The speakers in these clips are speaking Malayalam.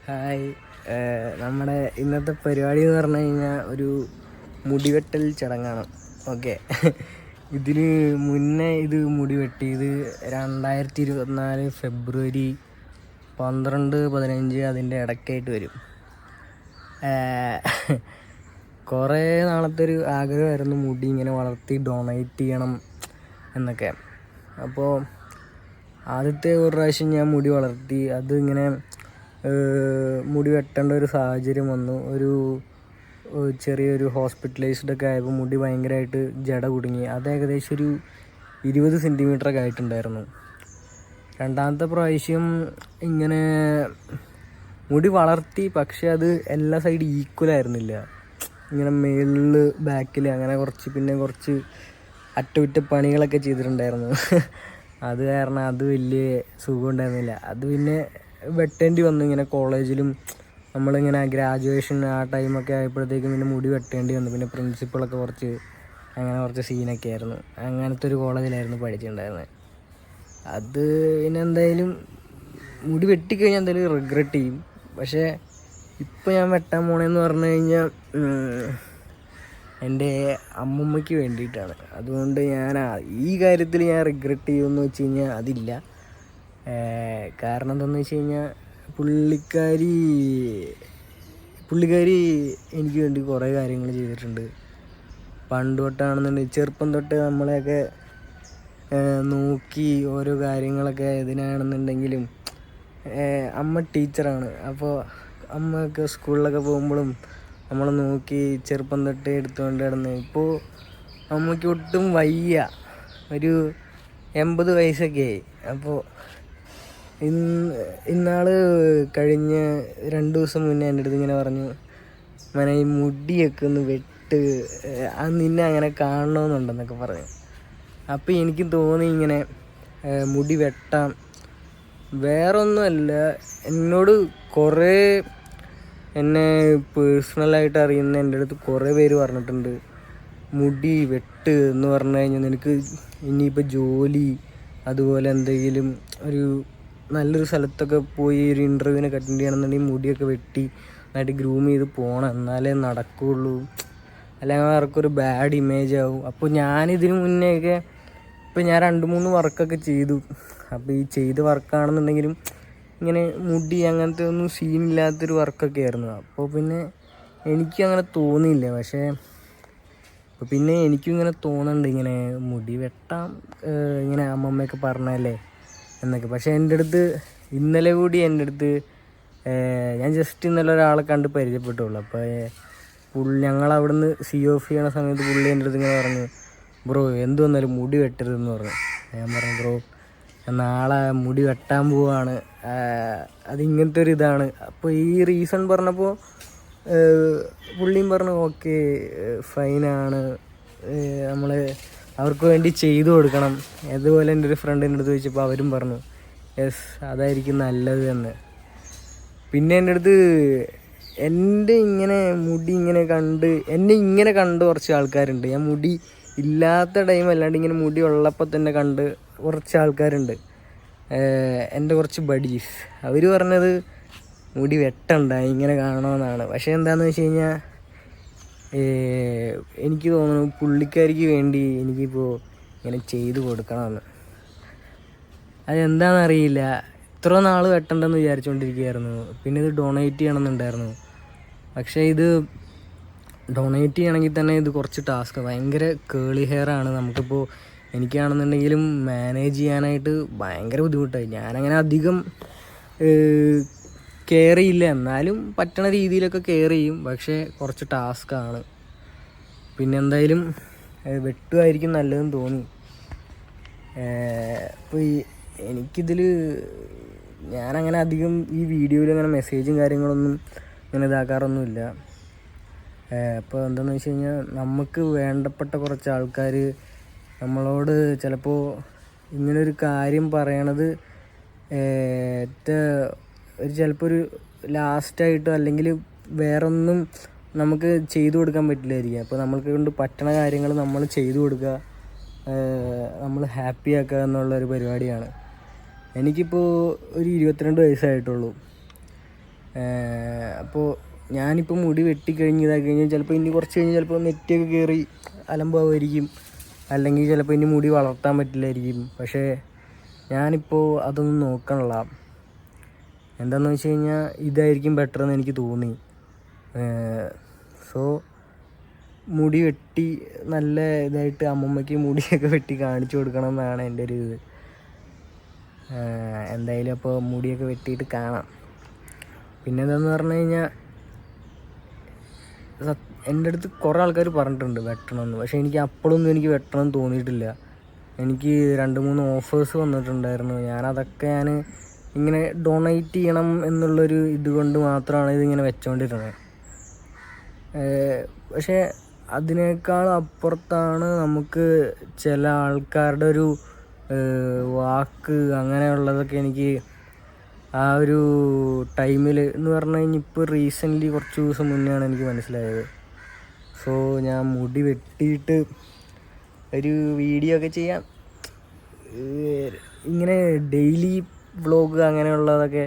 ഹായ്, നമ്മുടെ ഇന്നത്തെ പരിപാടി എന്ന് പറഞ്ഞു കഴിഞ്ഞാൽ ഒരു മുടിവെട്ടൽ ചടങ്ങാണ്. ഓക്കെ, ഇതിന് മുന്നേ ഇത് മുടി വെട്ടിയത് 2024 ഫെബ്രുവരി 12-15 അതിൻ്റെ ഇടയ്ക്കായിട്ട് വരും. കുറേ നാളത്തെ ഒരു ആഗ്രഹമായിരുന്നു മുടി ഇങ്ങനെ വളർത്തി ഡൊണേറ്റ് ചെയ്യണം എന്നൊക്കെ. അപ്പോൾ ആദ്യത്തെ ഒരു പ്രാവശ്യം ഞാൻ മുടി വളർത്തി, അതിങ്ങനെ മുടി വെട്ടേണ്ട ഒരു സാഹചര്യം വന്നു. ഒരു ചെറിയൊരു ഹോസ്പിറ്റലൈസ്ഡൊക്കെ ആയപ്പോൾ മുടി ഭയങ്കരമായിട്ട് ജട കുടുങ്ങി. അത് ഏകദേശം ഒരു 20 സെൻറ്റിമീറ്ററൊക്കെ ആയിട്ടുണ്ടായിരുന്നു. രണ്ടാമത്തെ പ്രാവശ്യം ഇങ്ങനെ മുടി വളർത്തി, പക്ഷെ അത് എല്ലാ സൈഡും ഈക്വലായിരുന്നില്ല. ഇങ്ങനെ മേളിൽ ബാക്കിൽ അങ്ങനെ കുറച്ച് അറ്റകുറ്റപ്പണികളൊക്കെ ചെയ്തിട്ടുണ്ടായിരുന്നു. അത് കാരണം അത് വലിയ സുഖം ഉണ്ടായിരുന്നില്ല. അത് പിന്നെ വെട്ടേണ്ടി വന്നു. ഇങ്ങനെ കോളേജിലും നമ്മളിങ്ങനെ ഗ്രാജുവേഷൻ ആ ടൈമൊക്കെ ആയപ്പോഴത്തേക്കും പിന്നെ മുടി വെട്ടേണ്ടി വന്നു. പിന്നെ പ്രിൻസിപ്പളൊക്കെ കുറച്ച് സീനൊക്കെ ആയിരുന്നു. അങ്ങനത്തെ ഒരു കോളേജിലായിരുന്നു പഠിച്ചിട്ടുണ്ടായിരുന്നത്. അത് പിന്നെ എന്തായാലും മുടി വെട്ടിക്കഴിഞ്ഞാൽ എന്തായാലും റിഗ്രറ്റ് ചെയ്യും. പക്ഷേ ഇപ്പോൾ ഞാൻ വെട്ടാൻ പോണേന്ന് പറഞ്ഞു കഴിഞ്ഞാൽ എൻ്റെ അമ്മൂമ്മയ്ക്ക് വേണ്ടിയിട്ടാണ്. അതുകൊണ്ട് ഞാൻ ഈ കാര്യത്തിൽ ഞാൻ റിഗ്രറ്റ് ചെയ്യുമെന്ന് വെച്ച് കഴിഞ്ഞാൽ അതില്ല. കാരണം എന്താണെന്ന് വെച്ച് കഴിഞ്ഞാൽ പുള്ളിക്കാരി എനിക്ക് വേണ്ടി കുറേ കാര്യങ്ങൾ ചെയ്തിട്ടുണ്ട്. പണ്ട് തൊട്ടാണെന്നുണ്ടെങ്കിൽ ചെറുപ്പം തൊട്ട് നമ്മളെയൊക്കെ നോക്കി ഓരോ കാര്യങ്ങളൊക്കെ ഇതിനാണെന്നുണ്ടെങ്കിലും അമ്മ ടീച്ചറാണ്. അപ്പോൾ അമ്മയൊക്കെ സ്കൂളിലൊക്കെ പോകുമ്പോഴും നമ്മളെ നോക്കി ചെറുപ്പം തൊട്ട് എടുത്തുകൊണ്ട് കിടന്ന്. ഇപ്പോൾ അമ്മയ്ക്ക് ഒട്ടും വയ്യ, ഒരു 80 വയസ്സൊക്കെ ആയി. അപ്പോൾ ഇന്നാൾ കഴിഞ്ഞ 2 ദിവസം മുന്നേ എൻ്റെ അടുത്ത് ഇങ്ങനെ പറഞ്ഞു, മനെ ഈ മുടിയൊക്കെ ഒന്ന് വെട്ട്, അത് നിന്നെ അങ്ങനെ കാണണമെന്നുണ്ടെന്നൊക്കെ പറഞ്ഞു. അപ്പോൾ എനിക്ക് തോന്നി ഇങ്ങനെ മുടി വെട്ടാം. വേറൊന്നുമല്ല, എന്നോട് കുറേ എന്നെ പേഴ്സണലായിട്ട് അറിയുന്ന എൻ്റെ അടുത്ത് കുറേ പേര് പറഞ്ഞിട്ടുണ്ട്, മുടി വെട്ട് എന്ന് പറഞ്ഞു കഴിഞ്ഞാൽ നിനക്ക് ഇനിയിപ്പോൾ ജോലി അതുപോലെ എന്തെങ്കിലും ഒരു നല്ലൊരു സ്ഥലത്തൊക്കെ പോയി ഒരു ഇൻ്റർവ്യൂവിനൊക്കെ അറ്റൻഡ് ചെയ്യണമെന്നുണ്ടെങ്കിൽ മുടിയൊക്കെ വെട്ടി നന്നായിട്ട് ഗ്രൂം ചെയ്ത് പോകണം, എന്നാലേ നടക്കുകയുള്ളൂ, അല്ലെങ്കിൽ അവർക്കൊരു ബാഡ് ഇമേജ് ആവും. അപ്പോൾ ഞാനിതിന് മുന്നേയൊക്കെ ഇപ്പോൾ ഞാൻ 2-3 വർക്കൊക്കെ ചെയ്തു. അപ്പോൾ ഈ ചെയ്ത വർക്കാണെന്നുണ്ടെങ്കിലും ഇങ്ങനെ മുടി അങ്ങനത്തെ ഒന്നും സീനില്ലാത്തൊരു വർക്കൊക്കെ ആയിരുന്നു. അപ്പോൾ പിന്നെ എനിക്കങ്ങനെ തോന്നിയില്ല. പക്ഷേ അപ്പോൾ പിന്നെ എനിക്കും ഇങ്ങനെ തോന്നുന്നുണ്ട്, ഇങ്ങനെ മുടി വെട്ടാം, ഇങ്ങനെ അമ്മമ്മയൊക്കെ പറഞ്ഞല്ലേ എന്നൊക്കെ. പക്ഷേ എൻ്റെ അടുത്ത് ഇന്നലെ കൂടി ഞാൻ ജസ്റ്റ് ഇന്നലെ ഒരാളെ കണ്ട് പരിചയപ്പെട്ടുള്ളൂ. അപ്പോൾ ഞങ്ങളവിടുന്ന് COF ചെയ്യണ സമയത്ത് പുള്ളി എൻ്റെ അടുത്ത് ഇങ്ങനെ പറഞ്ഞു, ബ്രോ എന്ത് വന്നാലും മുടി വെട്ടരുതെന്ന് പറഞ്ഞു. ഞാൻ പറഞ്ഞു, ബ്രോ നാളെ മുടി വെട്ടാൻ പോവാണ്, അതിങ്ങനത്തെ ഒരു ഇതാണ്. അപ്പോൾ ഈ റീസൺ പറഞ്ഞപ്പോൾ പുള്ളിയും പറഞ്ഞു ഓക്കെ ഫൈനാണ്, നമ്മൾ അവർക്ക് വേണ്ടി ചെയ്തു കൊടുക്കണം. അതുപോലെ എൻ്റെ ഒരു ഫ്രണ്ടിൻ്റെ അടുത്ത് ചോദിച്ചപ്പോൾ അവരും പറഞ്ഞു യെസ് അതായിരിക്കും നല്ലത് എന്ന്. പിന്നെ എൻ്റെ അടുത്ത് എൻ്റെ ഇങ്ങനെ മുടി എന്നെ ഇങ്ങനെ കണ്ട് കുറച്ച് ആൾക്കാരുണ്ട്. ഞാൻ മുടി ഇല്ലാത്ത ടൈം അല്ലാണ്ട് ഇങ്ങനെ മുടി ഉള്ളപ്പോൾ തന്നെ കണ്ട് കുറച്ച് ആൾക്കാരുണ്ട്, എൻ്റെ കുറച്ച് ബഡീസ്. അവർ പറഞ്ഞത് മുടി വെട്ടണ്ട, ഇങ്ങനെ കാണണമെന്നാണ്. പക്ഷേ എന്താണെന്ന് വെച്ച് കഴിഞ്ഞാൽ എനിക്ക് തോന്നുന്നു പുള്ളിക്കാരിക്ക് വേണ്ടി എനിക്കിപ്പോൾ ഇങ്ങനെ ചെയ്തു കൊടുക്കണമെന്ന്. അതെന്താണെന്നറിയില്ല, ഇത്ര നാൾ വെട്ടണ്ടെന്ന് വിചാരിച്ചുകൊണ്ടിരിക്കുകയായിരുന്നു. പിന്നെ ഇത് ഡൊണേറ്റ് ചെയ്യണമെന്നുണ്ടായിരുന്നു. പക്ഷേ ഇത് ഡൊണേറ്റ് ചെയ്യണമെങ്കിൽ തന്നെ ഇത് കുറച്ച് ടാസ്ക്, ഭയങ്കര കേളി ഹെയറാണ്. നമുക്കിപ്പോൾ എനിക്കാണെന്നുണ്ടെങ്കിലും മാനേജ് ചെയ്യാനായിട്ട് ഭയങ്കര ബുദ്ധിമുട്ടായി. ഞാനങ്ങനെ അധികം കെയർ ചെയ്യില്ല, എന്നാലും പറ്റണ രീതിയിലൊക്കെ കെയർ ചെയ്യും. പക്ഷേ കുറച്ച് ടാസ്ക്കാണ്. പിന്നെ എന്തായാലും വെട്ടുമായിരിക്കും നല്ലതെന്ന് തോന്നി. അപ്പോൾ എനിക്കിതിൽ ഞാനങ്ങനെ അധികം ഈ വീഡിയോയിൽ അങ്ങനെ മെസ്സേജും കാര്യങ്ങളൊന്നും അങ്ങനെ ഇതാക്കാറൊന്നുമില്ല. അപ്പോൾ എന്താണെന്ന് വെച്ച് കഴിഞ്ഞാൽ നമുക്ക് വേണ്ടപ്പെട്ട കുറച്ച് ആൾക്കാർ നമ്മളോട് ചിലപ്പോൾ ഇങ്ങനൊരു കാര്യം പറയണത് ചിലപ്പോൾ ഒരു ലാസ്റ്റായിട്ടോ അല്ലെങ്കിൽ വേറൊന്നും നമുക്ക് ചെയ്തു കൊടുക്കാൻ പറ്റില്ലായിരിക്കും. അപ്പോൾ നമ്മൾക്ക് കൊണ്ട് പറ്റണ കാര്യങ്ങൾ നമ്മൾ ചെയ്തു കൊടുക്കുക, നമ്മൾ ഹാപ്പി ആക്കുക എന്നുള്ളൊരു പരിപാടിയാണ്. എനിക്കിപ്പോൾ ഒരു 22 വയസ്സായിട്ടുള്ളൂ. അപ്പോൾ ഞാനിപ്പോൾ മുടി വെട്ടിക്കഴിഞ്ഞ് ഇതാക്കി കഴിഞ്ഞാൽ ചിലപ്പോൾ ഇനി കുറച്ച് കഴിഞ്ഞ് ചിലപ്പോൾ നെറ്റൊക്കെ കയറി അലമ്പാവുമായിരിക്കും, അല്ലെങ്കിൽ ചിലപ്പോൾ ഇനി മുടി വളർത്താൻ പറ്റില്ലായിരിക്കും. പക്ഷേ ഞാനിപ്പോൾ അതൊന്നും നോക്കണില്ല. എന്താണെന്ന് വെച്ച് കഴിഞ്ഞാൽ ഇതായിരിക്കും ബെറ്റർ എന്ന് എനിക്ക് തോന്നി. സോ മുടി വെട്ടി നല്ല ഇതായിട്ട് അമ്മമ്മയ്ക്ക് മുടിയൊക്കെ വെട്ടി കാണിച്ചു കൊടുക്കണം എന്നാണ് എൻ്റെ ഒരു ഇത്. എന്തായാലും അപ്പോൾ മുടിയൊക്കെ വെട്ടിയിട്ട് കാണാം. പിന്നെ എന്താണെന്ന് പറഞ്ഞു കഴിഞ്ഞാൽ എൻ്റെ അടുത്ത് കുറേ ആൾക്കാർ പറഞ്ഞിട്ടുണ്ട് വെട്ടണമെന്ന്. പക്ഷേ എനിക്ക് അപ്പോഴൊന്നും എനിക്ക് വെട്ടണം തോന്നിയിട്ടില്ല. എനിക്ക് 2-3 ഓഫേഴ്സ് വന്നിട്ടുണ്ടായിരുന്നു. ഞാനതൊക്കെ ഇങ്ങനെ ഡൊണേറ്റ് ചെയ്യണം എന്നുള്ളൊരു ഇതുകൊണ്ട് മാത്രമാണ് ഇതിങ്ങനെ വെച്ചുകൊണ്ടിരുന്നത്. പക്ഷേ അതിനേക്കാൾ അപ്പുറത്താണ് നമുക്ക് ചില ആൾക്കാരുടെ ഒരു വാക്ക് അങ്ങനെയുള്ളതൊക്കെ എനിക്ക് ആ ഒരു ടൈമിൽ എന്ന് പറഞ്ഞു കഴിഞ്ഞാൽ ഇപ്പോൾ റീസെൻ്റ്ലി കുറച്ച് ദിവസം മുന്നെയാണ് എനിക്ക് മനസ്സിലായത്. സോ ഞാൻ മുടി വെട്ടിയിട്ട് ഒരു വീഡിയോ ഒക്കെ ചെയ്യാം. ഇങ്ങനെ ഡെയിലി വ്ളോഗ് അങ്ങനെയുള്ളതൊക്കെ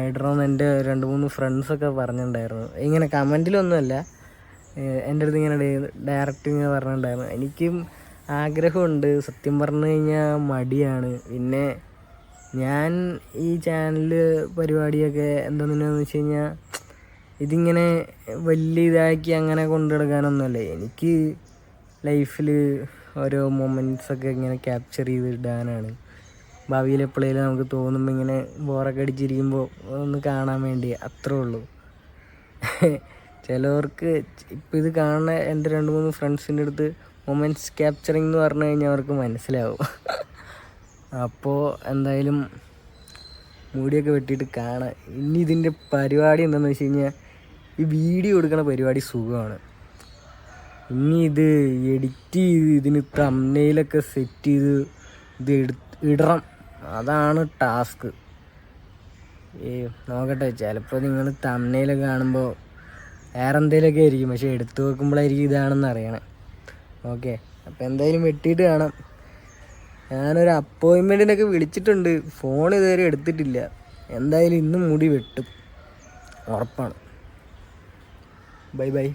ഇടണമെന്ന് എൻ്റെ 2-3 ഫ്രണ്ട്സൊക്കെ പറഞ്ഞിട്ടുണ്ടായിരുന്നു. ഇങ്ങനെ കമൻറ്റിലൊന്നുമല്ല, എൻ്റെ അടുത്ത് ഇങ്ങനെ ഡയറക്റ്റ് ഇങ്ങനെ പറഞ്ഞിട്ടുണ്ടായിരുന്നു. എനിക്കും ആഗ്രഹമുണ്ട്, സത്യം പറഞ്ഞു കഴിഞ്ഞാൽ മടിയാണ്. പിന്നെ ഞാൻ ഈ ചാനൽ പരിപാടിയൊക്കെ എന്താണെന്ന് വെച്ച് കഴിഞ്ഞാൽ ഇതിങ്ങനെ വലിയ ഇതാക്കി അങ്ങനെ കൊണ്ടു നടക്കാനൊന്നുമല്ല. എനിക്ക് ലൈഫിൽ ഓരോ മൊമെൻറ്റ്സൊക്കെ ഇങ്ങനെ ക്യാപ്ചർ ചെയ്തിടാനാണ്. ഭാവിയിൽ എപ്പോഴേലും നമുക്ക് തോന്നുമ്പോൾ ഇങ്ങനെ ബോറൊക്കെ അടിച്ചിരിക്കുമ്പോൾ ഒന്ന് കാണാൻ വേണ്ടി, അത്രേ ഉള്ളൂ. ചിലവർക്ക് ഇപ്പോൾ ഇത് കാണുന്ന എൻ്റെ 2-3 ഫ്രണ്ട്സിൻ്റെ അടുത്ത് മൊമെൻറ്റ്സ് ക്യാപ്ചറിങ് എന്ന് പറഞ്ഞു കഴിഞ്ഞാൽ അവർക്ക് മനസ്സിലാവും. അപ്പോൾ എന്തായാലും മുടിയൊക്കെ വെട്ടിയിട്ട് കാണാം. ഇനി ഇതിൻ്റെ പരിപാടി എന്താണെന്ന് വെച്ച് കഴിഞ്ഞാൽ ഈ വീഡിയോ എടുക്കുന്ന പരിപാടി സുഖമാണ്. ഇനി ഇത് എഡിറ്റ് ചെയ്ത് ഇതിന് തംബ്നെയിലൊക്കെ സെറ്റ് ചെയ്ത് ഇത് ഇടണം, അതാണ് ടാസ്ക്. നോക്കട്ടെ, ചിലപ്പോൾ നിങ്ങൾ തംബ്നെയിലൊക്കെ കാണുമ്പോൾ വേറെ എന്തെങ്കിലുമൊക്കെ ആയിരിക്കും, പക്ഷേ എടുത്തു വെക്കുമ്പോഴായിരിക്കും ഇതാണെന്ന് അറിയണേ. ഓക്കെ, അപ്പോൾ എന്തായാലും വെട്ടിയിട്ട് കാണാം. ഞാനൊരു അപ്പോയിൻമെൻറ്റിനൊക്കെ വിളിച്ചിട്ടുണ്ട്, ഫോൺ ഇതുവരെ എടുത്തിട്ടില്ല. എന്തായാലും ഇന്നും മുടി വെട്ടും, ഉറപ്പാണ്. Bye bye.